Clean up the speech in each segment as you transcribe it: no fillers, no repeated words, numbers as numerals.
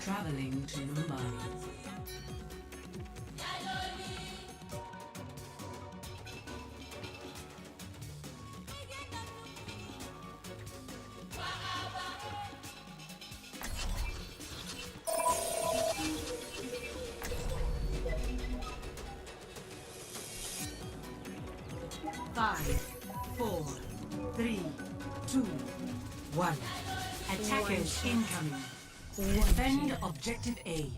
Traveling to Mumbai. Five, four, three, two, one. Attackers incoming. Defend objective A.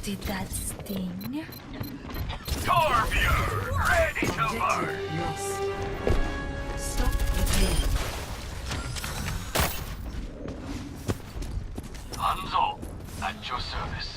Did that sting? Torbjörn, ready to march! Objective lost. Stop the game. Hanzo, at your service.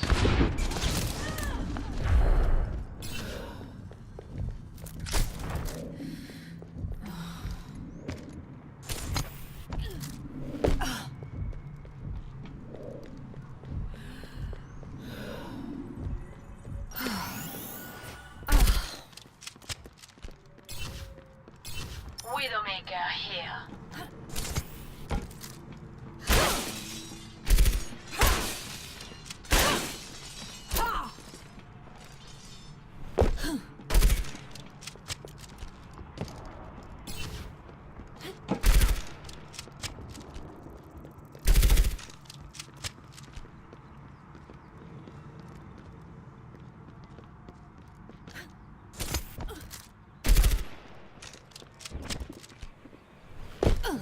Widowmaker here.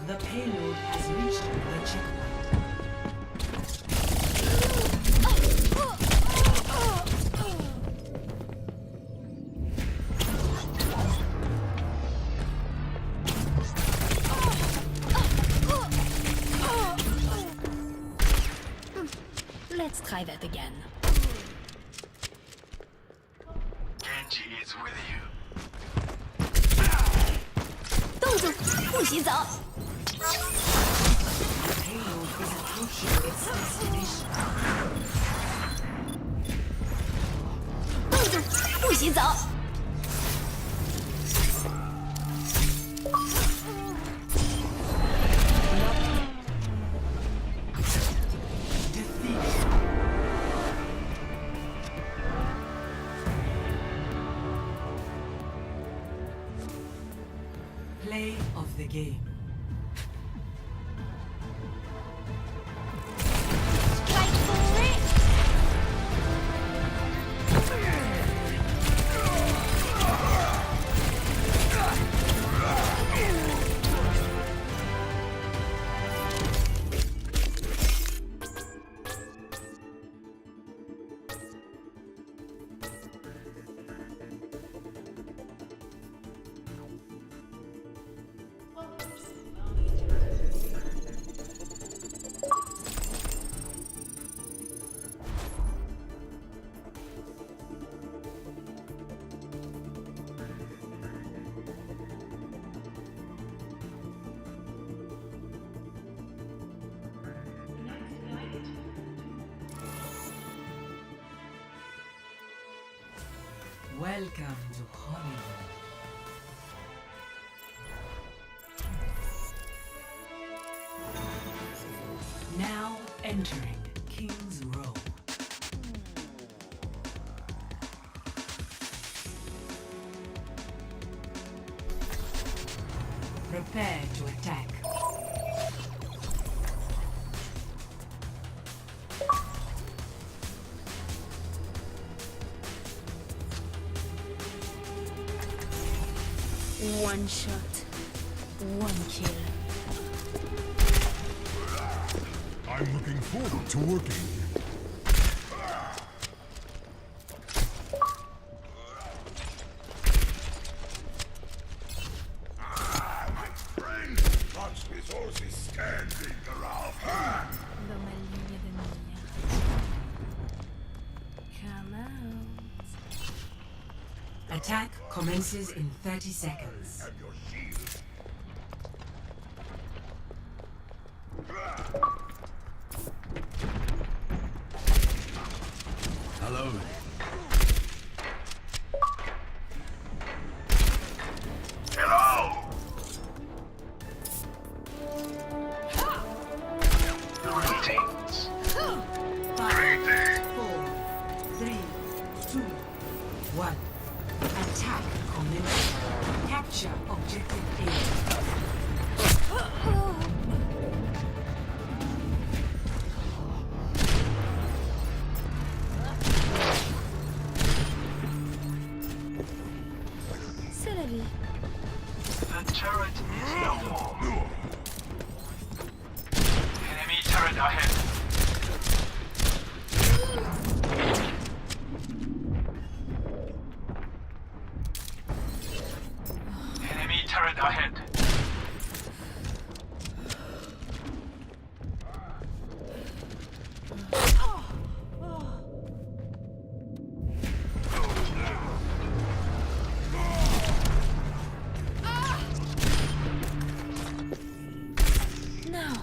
The payload has reached the checkpoint. Let's try that again. Genji is with you. 动住，不洗澡。 Payload is approaching its destination. 动住，不洗澡。 Defeat. Play of the game. Strike for it. Welcome to Hollywood. Now entering King's Row. Prepare to attack. One shot. One kill. I'm looking forward to working. My friend, such resources standing around. Doma linha da minha. Come out. Attack commences in 30 seconds. And your shield. Hello. Hello. Greetings. 5, 4, 3, 2, 1. Attack commences. Capture objective A. C'est la vie. The turret is no more. Enemy turret ahead. Enemy turret ahead. Now,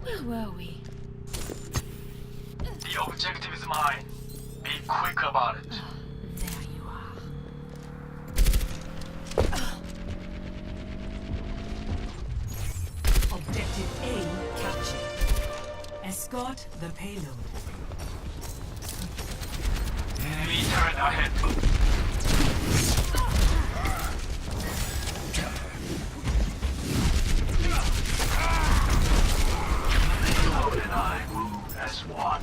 where were we? The objective is mine. Be quick about it. There you are. Objective A captured. Escort the payload. Enemy turret ahead. Payload and I move as one.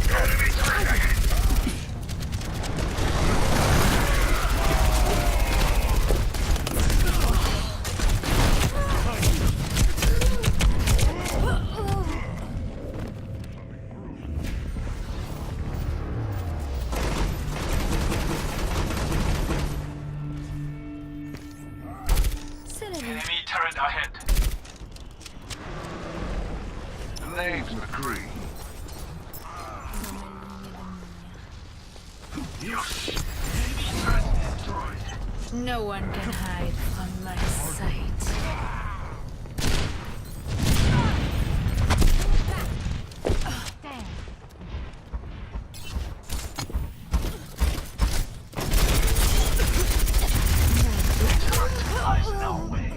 Enemy turret ahead. C'est la vie. Enemy turret ahead. The name's McCree. Doma linha da minha. Yosh. Enemy turret destroyed. No one can hide from my sight. Turret lies in our way.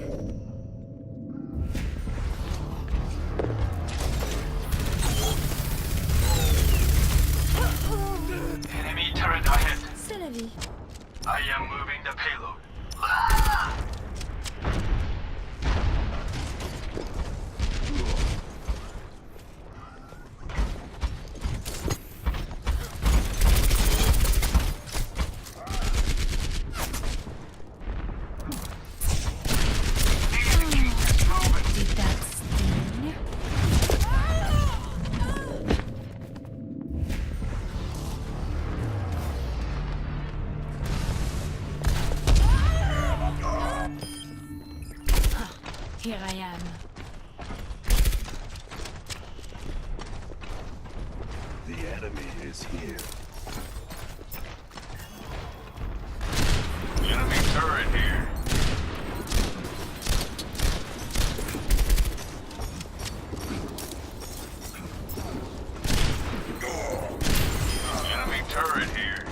Enemy turret ahead. C'est la vie. I am moving the payload. Did that sting? Here I am. The enemy is here. Enemy turret here. Enemy turret here.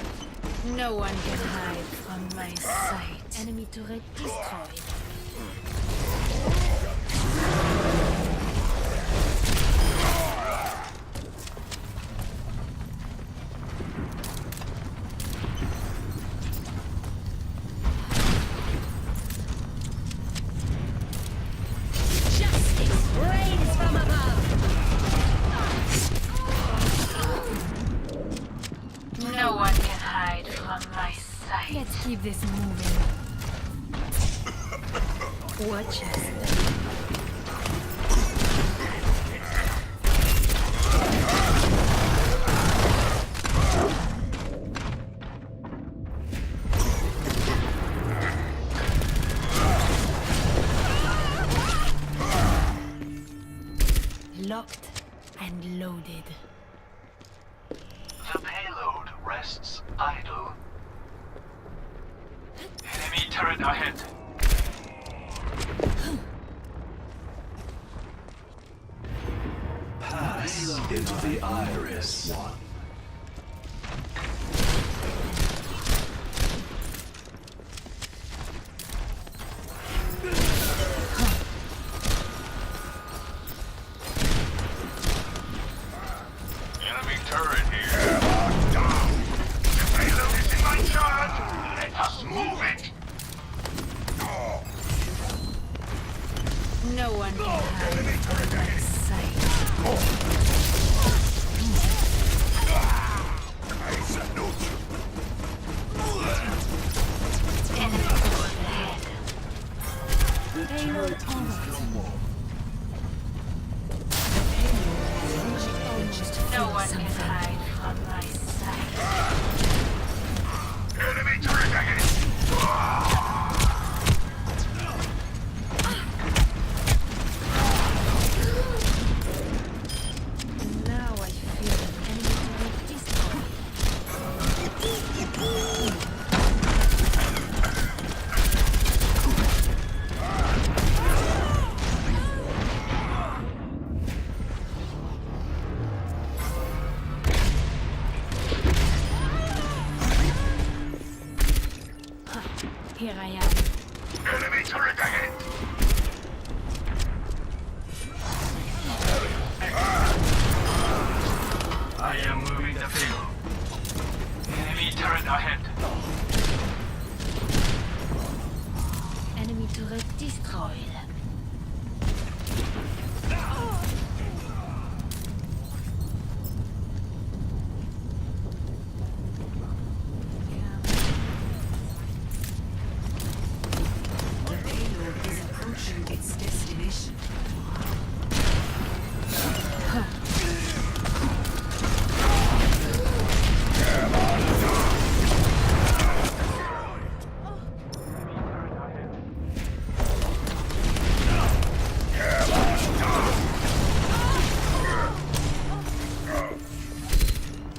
No one can hide from my sight. Enemy turret destroyed. Justice reigns from above. No one can hide from my Keep this moving. Watch us. Locked and loaded. The payload rests idle. Enemy turret ahead. Pass into the iris. Enemy turret here. Down. The payload is in my charge. Let us move it. No one can hide from my sight. Enemy overhead. Payload almost. No one can hide from my sight. Enemy turret ahead. Now I feel an enemy turret destroyed. Here I am. Enemy turret ahead. I am moving the payload. Enemy turret ahead. Enemy turret destroyed. The payload is approaching its destination.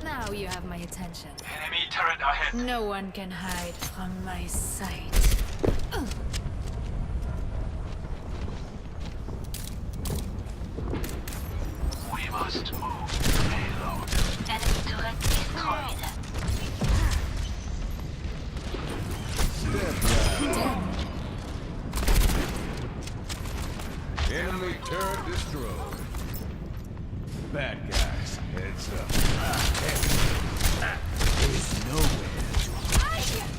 Now you have my attention. Enemy turret ahead. No one can hide from my sight. We must move the payload. Enemy turret destroyed. Enemy turret destroyed. Bad guys, heads up. There's nowhere to hide.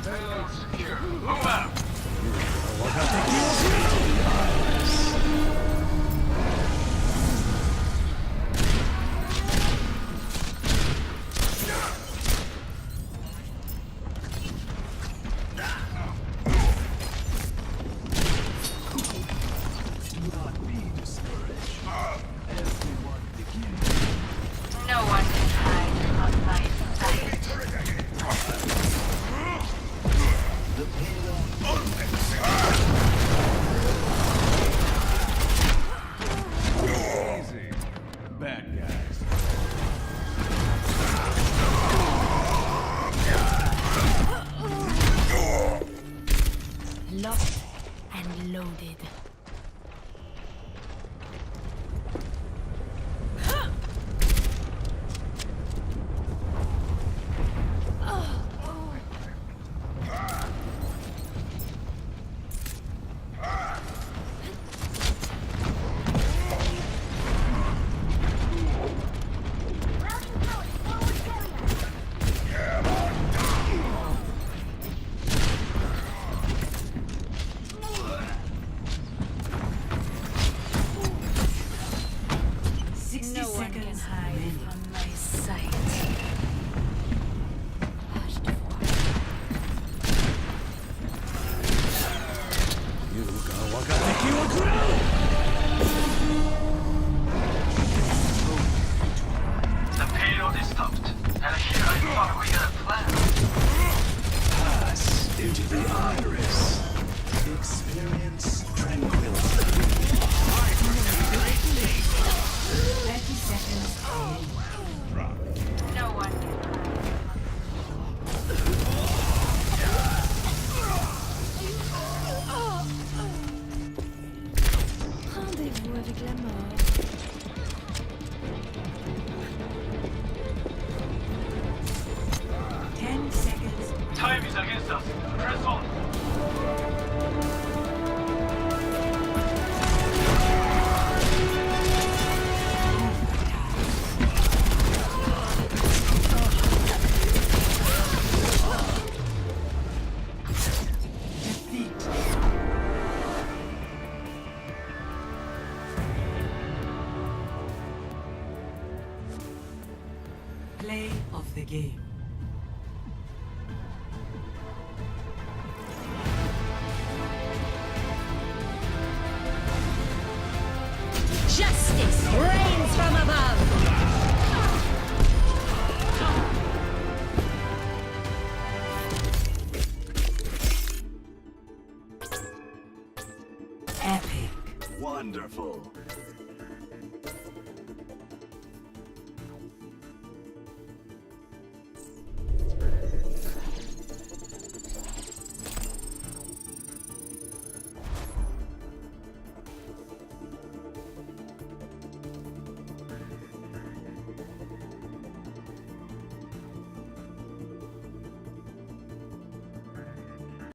Payload secure. Move out. Do not be discouraged. into the iris. Experience tranquility. 30 seconds remaining. No one can Rendez-vous avec la mort. 10 seconds. Time is against us. Press on. Defeat. Play of the game. Justice reigns from above. Epic. Wonderful.